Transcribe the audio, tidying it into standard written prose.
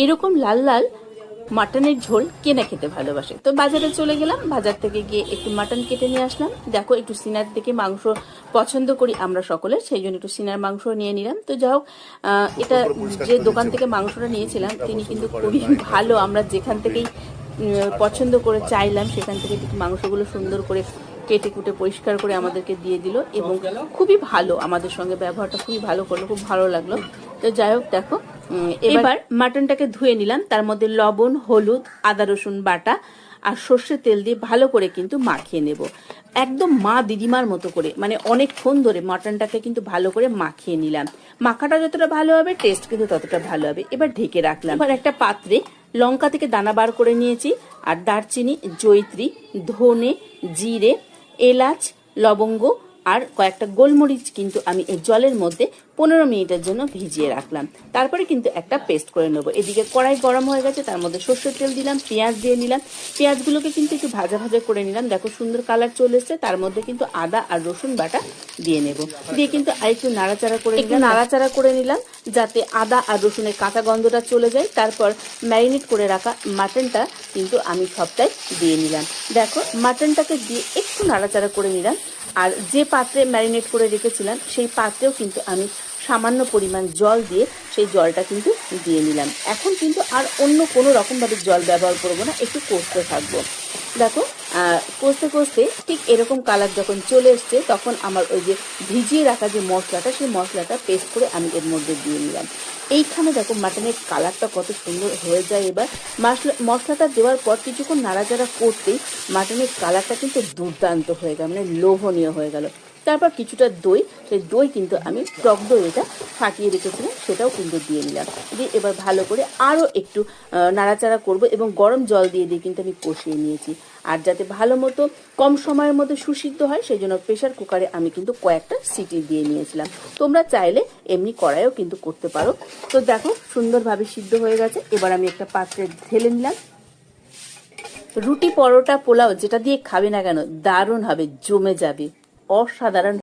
এইরকম লাল লাল মাটনের ঝোল কে না খেতে ভালোবাসে। তো বাজারে চলে গেলাম, বাজার থেকে গিয়ে একটু মাটন কেটে নিয়ে আসলাম। দেখো একটু সিনার থেকে মাংস পছন্দ করি আমরা সকলে, সেই জন্য একটু সিনার মাংস নিয়ে নিলাম। তো যাই হোক, এটা যে দোকান থেকে মাংসটা নিয়েছিলাম তিনি কিন্তু খুবই ভালো। আমরা যেখান থেকেই পছন্দ করে চাইলাম সেখান থেকে ঠিক মাংসগুলো সুন্দর করে কেটে কুটে পরিষ্কার করে আমাদেরকে দিয়ে দিল এবং খুবই ভালো, আমাদের সঙ্গে ব্যবহারটা খুবই ভালো করলো, খুব ভালো লাগলো। তো যাই হোক দেখো, এবার মাটনটাকে ধুয়ে নিলাম, তার মধ্যে লবণ, হলুদ, আদা রসুন বাটা আর সর্ষের তেল দিয়ে ভালো করে কিন্তু মাখিয়ে নেব, একদম মা দিদিমার মতো করে, মানে অনেকক্ষণ ধরে মাটনটাকে কিন্তু ভালো করে মাখিয়ে নিলাম। মাখাটা যতটা ভালো হবে টেস্ট কিন্তু ততটা ভালো হবে। এবার ঢেকে রাখলাম। এবার একটা পাত্রে লঙ্কা থেকে দানা বার করে নিয়েছি, আর দারচিনি, জয়িত্রী, ধনে, জিরে, এলাচ, লবঙ্গ আর কয়েকটা গোলমরিচ কিন্তু আমি এই জলের মধ্যে 15 মিনিটের জন্য ভিজিয়ে রাখলাম। তারপরে কিন্তু একটা পেস্ট করে নেবো। এদিকে কড়াই গরম হয়ে গেছে, তার মধ্যে সর্ষের তেল দিলাম, পেঁয়াজ দিয়ে নিলাম। পেঁয়াজগুলোকে কিন্তু একটু ভাজা ভাজা করে নিলাম। দেখো সুন্দর কালার চলে এসছে। তার মধ্যে কিন্তু আদা আর রসুন বাটা দিয়ে নেব, দিয়ে কিন্তু আরেকটু নাড়াচাড়া করে নিলাম যাতে আদা আর রসুনের কাঁচা গন্ধটা চলে যায়। তারপর ম্যারিনেট করে রাখা মাটনটা কিন্তু আমি সবটাই দিয়ে নিলাম। দেখো মাটনটাকে দিয়ে একটু নাড়াচাড়া করে নিলাম। আর যে পাত্রে ম্যারিনেট করে রেখেছিলাম সেই পাত্রেও কিন্তু আমি সামান্য পরিমাণ জল দিয়ে সেই জলটা কিন্তু দিয়ে নিলাম। এখন কিন্তু আর অন্য কোনো রকমভাবে জল ব্যবহার করবো না, একটু কষতে থাকবো। দেখো কষতে কষতে ঠিক এরকম কালার যখন চলে এসছে, তখন আমার ওই যে ভিজিয়ে রাখা যে মশলাটা, সেই মশলাটা পেস্ট করে আমি এর মধ্যে দিয়ে নিলাম। এইখানে দেখো মাটনের কালারটা কত সুন্দর হয়ে যায়। এবার মশলাটা দেওয়ার পর কিছুক্ষণ নাড়াচাড়া করতেই মাটনের কালারটা কিন্তু দুর্দান্ত হয়ে গেল, মানে লোভনীয় হয়ে গেল। তারপর কিছুটা দই, সেই দই কিন্তু আমি টক দই এটা ফাটিয়ে রেখেছিলাম, সেটাও কিন্তু দিয়ে নিলাম। দিয়ে এবার ভালো করে আরও একটু নাড়াচাড়া করব এবং গরম জল দিয়ে দিয়ে কিন্তু আমি কষিয়ে নিয়েছি। আর যাতে ভালো মতো কম সময়ের মধ্যে সুসিদ্ধ হয় সেই জন্য প্রেশার কুকারে আমি কিন্তু কয়েকটা সিটি দিয়ে নিয়েছিলাম। তোমরা চাইলে এমনি কড়াইও কিন্তু করতে পারো। তো দেখো সুন্দরভাবে সিদ্ধ হয়ে গেছে। এবার আমি একটা পাত্রে ঢেলে নিলাম। রুটি, পরোটা, পোলাও যেটা দিয়ে খাবে না কেন দারুণ হবে, জমে যাবে, অসাধারণ।